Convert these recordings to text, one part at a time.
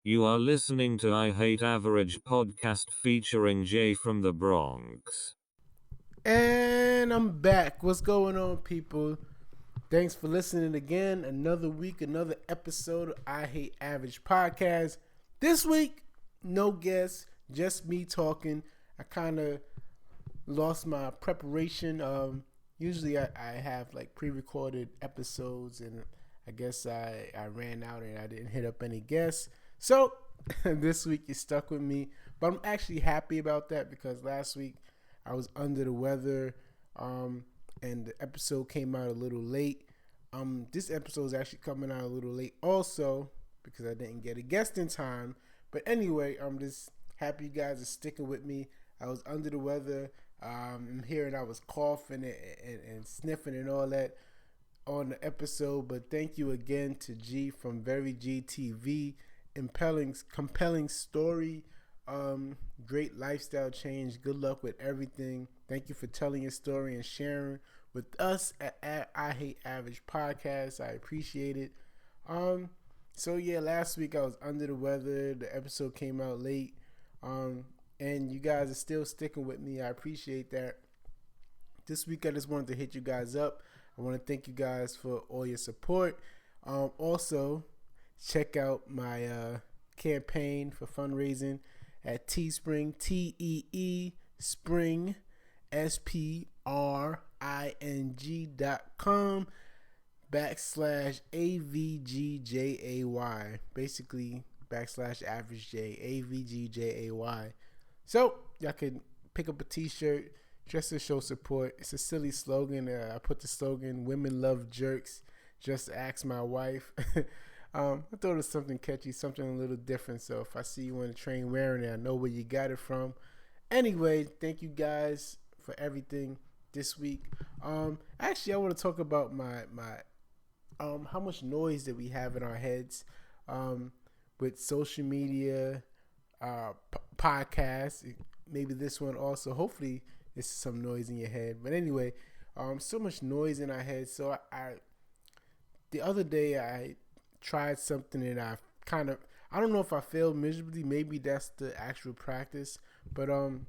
You are listening to I Hate Average podcast featuring Jay from the Bronx. And I'm back. What's going on, people? Thanks for listening again. Another week, another episode of I Hate Average podcast. This week, no guests, just me talking. I kind of lost my preparation. Usually I have like pre-recorded episodes, and I guess I ran out and I didn't hit up any guests. So this week you stuck with me, but I'm actually happy about that because last week I was under the weather, and the episode came out a little late. This episode is actually coming out a little late also because I didn't get a guest in time. But anyway, I'm just happy you guys are sticking with me. I was under the weather. I'm hearing I was coughing and sniffing and all that on the episode. But thank you again to G from Very G TV. Compelling story. Great lifestyle change. Good luck with everything. Thank you for telling your story and sharing with us at I Hate Average Podcast. I appreciate it. So yeah, last week I was under the weather. The episode came out late. And you guys are still sticking with me. I appreciate that. This week I just wanted to hit you guys up. I want to thank you guys for all your support. Also, check out my campaign for fundraising at Teespring, Tee Spring, SPRING.com /AVGJAY. Basically, /average J, AVGJAY. So, y'all can pick up a t-shirt just to show support. It's a silly slogan. I put the slogan, "Women love jerks. Just ask my wife." I thought it was something catchy, something a little different. So if I see you on the train wearing it, I know where you got it from. Anyway, thank you guys for everything this week. Actually, I want to talk about my how much noise that we have in our heads with social media, podcasts. Maybe this one also. Hopefully, there's some noise in your head. But anyway, so much noise in our heads. So I the other day I tried something and I don't know if I failed miserably. Maybe that's the actual practice. But a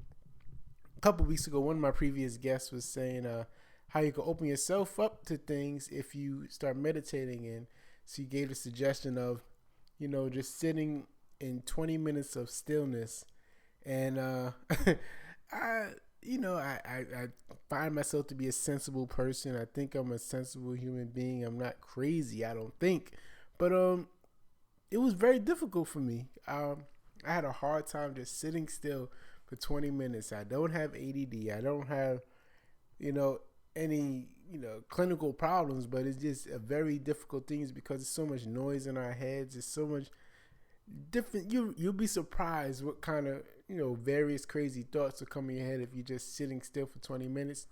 couple weeks ago, one of my previous guests was saying how you can open yourself up to things if you start meditating. And so he gave the suggestion of, just sitting in 20 minutes of stillness. And I I find myself to be a sensible person. I think I'm a sensible human being. I'm not crazy, I don't think. But it was very difficult for me. I had a hard time just sitting still for 20 minutes. I don't have ADD. I don't have, any, clinical problems, but it's just a very difficult thing because there's so much noise in our heads. There's so much different. You'll be surprised what kind of, various crazy thoughts will come in your head if you're just sitting still for 20 minutes.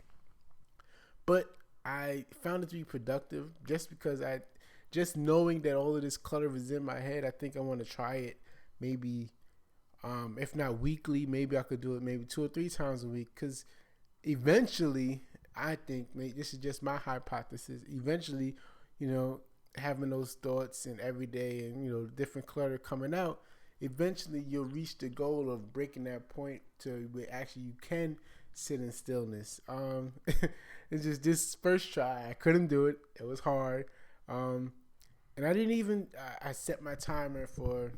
But I found it to be productive just because just knowing that all of this clutter is in my head. I think I want to try it maybe, if not weekly, maybe I could do it maybe 2 or 3 times a week. Because eventually, I think, this is just my hypothesis. Eventually, having those thoughts and every day and, different clutter coming out, eventually you'll reach the goal of breaking that point to where actually you can sit in stillness. It's just this first try, I couldn't do it. It was hard. And I didn't even, I set my timer for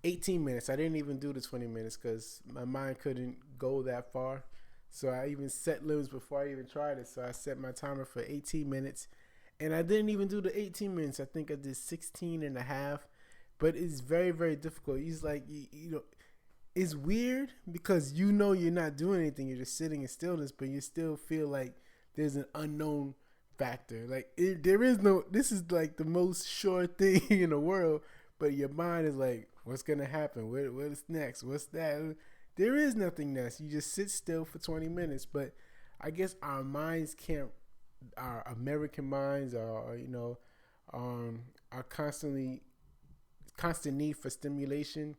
18 minutes. I didn't even do the 20 minutes because my mind couldn't go that far. So I even set limits before I even tried it. So I set my timer for 18 minutes. And I didn't even do the 18 minutes. I think I did 16 and a half. But it's very, very difficult. It's like, it's weird because you're not doing anything. You're just sitting in stillness, but you still feel like there's an unknown factor. Like, there is no, this is like the most sure thing in the world, but your mind is like, what's going to happen? What's next? What's that? There is nothing next. You just sit still for 20 minutes. But I guess our minds can't, our American minds are constant need for stimulation,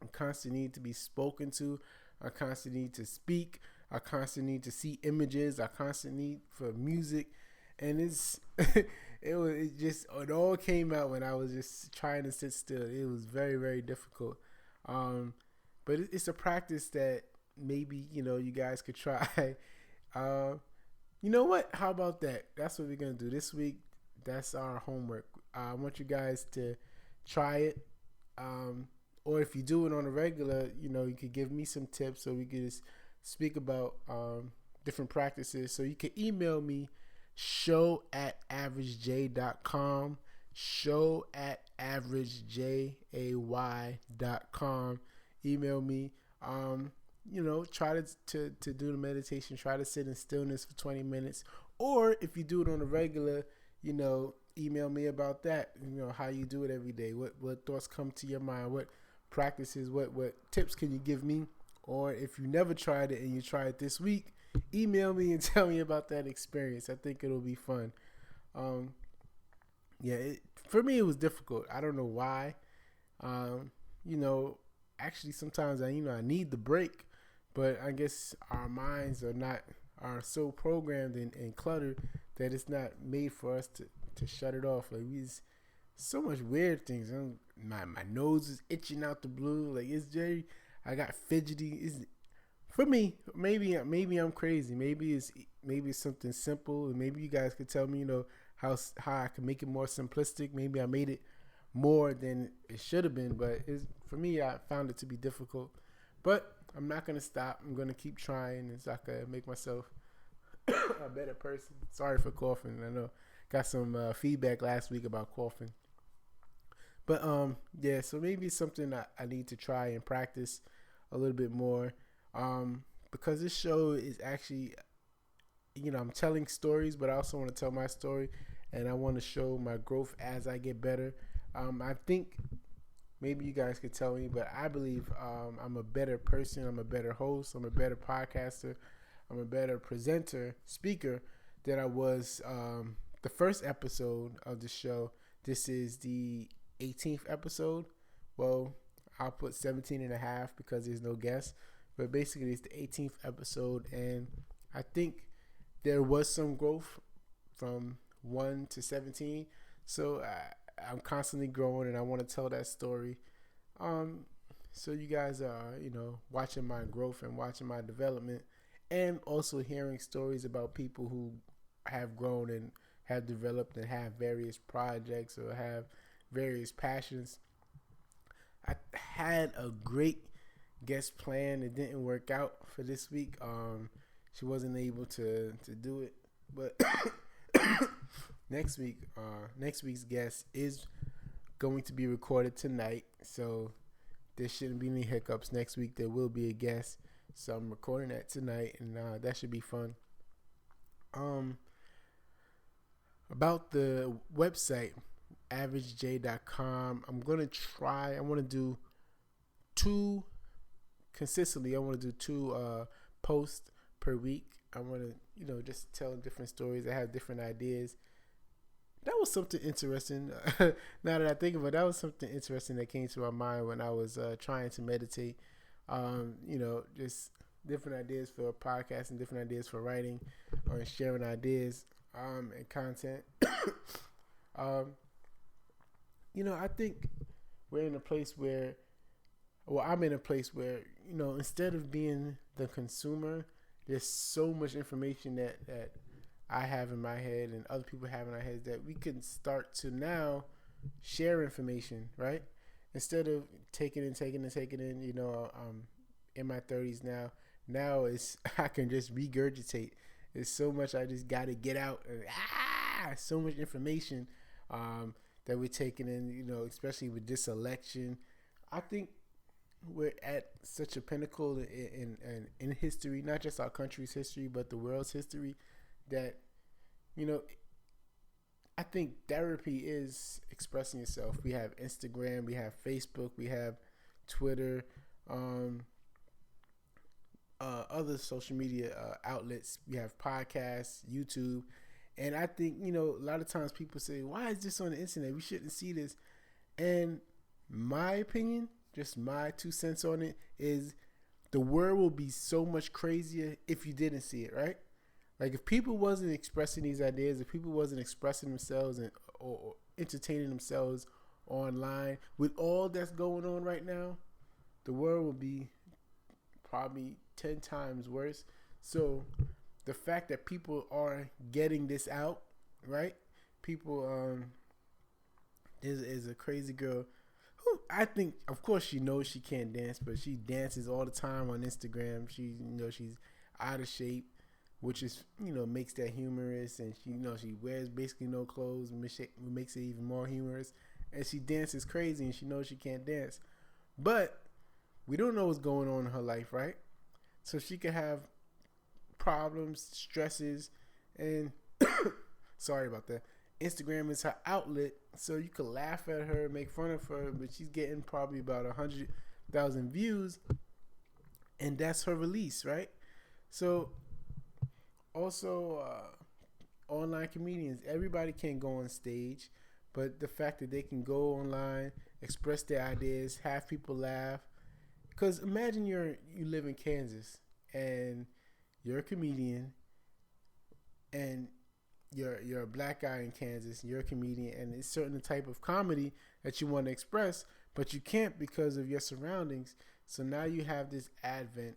a constant need to be spoken to, a constant need to speak, a constant need to see images, a constant need for music, and it's it all came out when I was just trying to sit still. It was very, very difficult. Um, but it's a practice that maybe, you guys could try. Uh, you know what? How about that? That's what we're going to do this week. That's our homework. I want you guys to try it. Or if you do it on a regular, you could give me some tips so we could just speak about different practices. So you can email me, show@averagej.com, show@averagejay.com. Email me. Try to do the meditation. Try to sit in stillness for 20 minutes. Or if you do it on a regular, email me about that. How you do it every day. What thoughts come to your mind? What practices? What tips can you give me? Or if you never tried it and you try it this week, email me and tell me about that experience. I think it'll be fun. For me it was difficult. I don't know why. Actually sometimes I need the break, but I guess our minds are so programmed and cluttered that it's not made for us to shut it off. Like so much weird things. My nose is itching out the blue. Like I got fidgety. For me, maybe I'm crazy. Maybe it's something simple, and maybe you guys could tell me, how I can make it more simplistic. Maybe I made it more than it should have been, but for me, I found it to be difficult. But I'm not gonna stop. I'm gonna keep trying, and so I can make myself a better person. Sorry for coughing. I know got some feedback last week about coughing. But so maybe it's something I need to try and practice a little bit more. Because this show is actually, I'm telling stories, but I also want to tell my story, and I want to show my growth as I get better. I think maybe you guys could tell me, but I believe I'm a better person. I'm a better host. I'm a better podcaster. I'm a better presenter, speaker than I was the first episode of the show. This is the 18th episode. Well, I'll put 17 and a half because there's no guest. But basically, it's the 18th episode, and I think there was some growth from 1 to 17. So I'm constantly growing, and I want to tell that story. So you guys are, watching my growth and watching my development, and also hearing stories about people who have grown and have developed and have various projects or have various passions. I had a great guest plan. It didn't work out for this week. She wasn't able to do it, but next week's guest is going to be recorded tonight, so there shouldn't be any hiccups. Next week there will be a guest, so I'm recording that tonight, and that should be fun. About the website averagej.com, I want to do two consistently. I want to do two posts per week. I want to just tell different stories. I have different ideas. That was something interesting. Now that I think of it, that was something interesting that came to my mind when I was trying to meditate. Just different ideas for a podcast and different ideas for writing or sharing ideas and content. I think we're in a place where, I'm in a place where, instead of being the consumer, there's so much information that I have in my head and other people have in our heads that we can start to now share information, right? Instead of taking in, I'm in my 30s now. Now I can just regurgitate. There's so much I just got to get out. So much information that we're taking in, especially with this election. I think we're at such a pinnacle in history, not just our country's history, but the world's history, that, I think therapy is expressing yourself. We have Instagram, we have Facebook, we have Twitter, other social media outlets. We have podcasts, YouTube. And I think, a lot of times people say, why is this on the internet? We shouldn't see this. And my opinion, just my 2 cents on it, is the world will be so much crazier if you didn't see it, right? Like if people wasn't expressing these ideas, if people wasn't expressing themselves and or entertaining themselves online with all that's going on right now, the world would be probably 10 times worse. So the fact that people are getting this out, right? People, is a crazy girl who I think, of course, she knows she can't dance, but she dances all the time on Instagram. She's out of shape, which is makes that humorous, and she wears basically no clothes, makes it even more humorous, and she dances crazy, and she knows she can't dance, but we don't know what's going on in her life, right? So she could have problems, stresses, and sorry about that. Instagram is her outlet, so you could laugh at her, make fun of her, but she's getting probably about 100,000 views, and that's her release, right? So also, online comedians, everybody can't go on stage, but the fact that they can go online, express their ideas, have people laugh. Because imagine you live in Kansas and you're a comedian, and you're a black guy in Kansas, you're a comedian, and it's a certain type of comedy that you want to express, but you can't because of your surroundings. So now you have this advent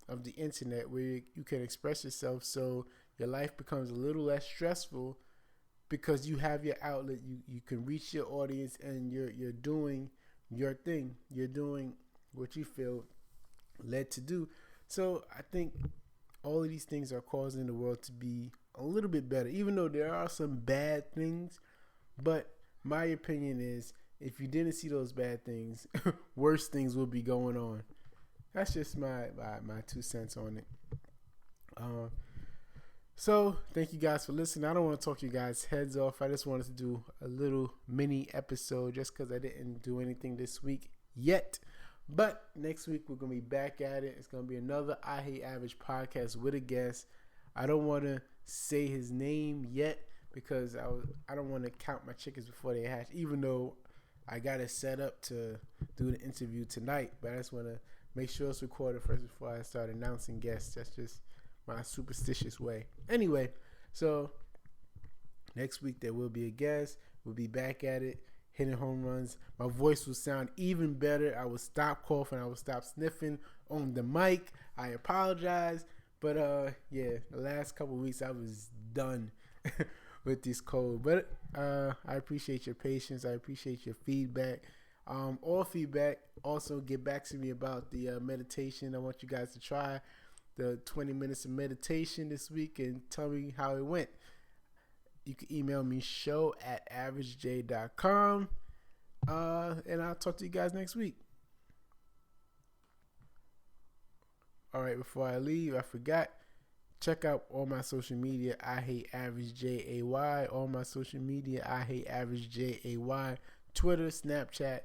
of the internet where you can express yourself, so your life becomes a little less stressful because you have your outlet. You can reach your audience, and you're doing your thing. You're doing what you feel led to do. So I think all of these things are causing the world to be a little bit better, even though there are some bad things. But my opinion is, if you didn't see those bad things, worse things will be going on. That's just my 2 cents on it. So thank you guys for listening. I don't want to talk you guys' heads off. I just wanted to do a little mini episode just because I didn't do anything this week yet. But next week we're going to be back at it. It's going to be another I Hate Average podcast with a guest. I don't want to say his name yet because I don't want to count my chickens before they hatch, even though I got it set up to do the interview tonight. But I just want to make sure it's recorded first before I start announcing guests. That's just my superstitious way. Anyway, so next week there will be a guest. We'll be back at it, hitting home runs. My voice will sound even better. I will stop coughing. I will stop sniffing on the mic. I apologize. But yeah, the last couple of weeks I was done with this cold. But I appreciate your patience. I appreciate your feedback. All feedback. Also, get back to me about the meditation. I want you guys to try the 20 minutes of meditation this week and tell me how it went. You can email me show@averagej.com. And I'll talk to you guys next week. All right, before I leave, I forgot. Check out all my social media. I Hate Average JAY. All my social media. I Hate Average JAY. Twitter, Snapchat.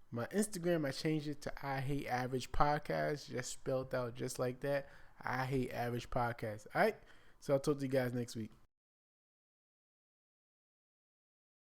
My Instagram, I changed it to I Hate Average Podcast. Just spelled out just like that. I Hate Average Podcast. All right. So I'll talk to you guys next week.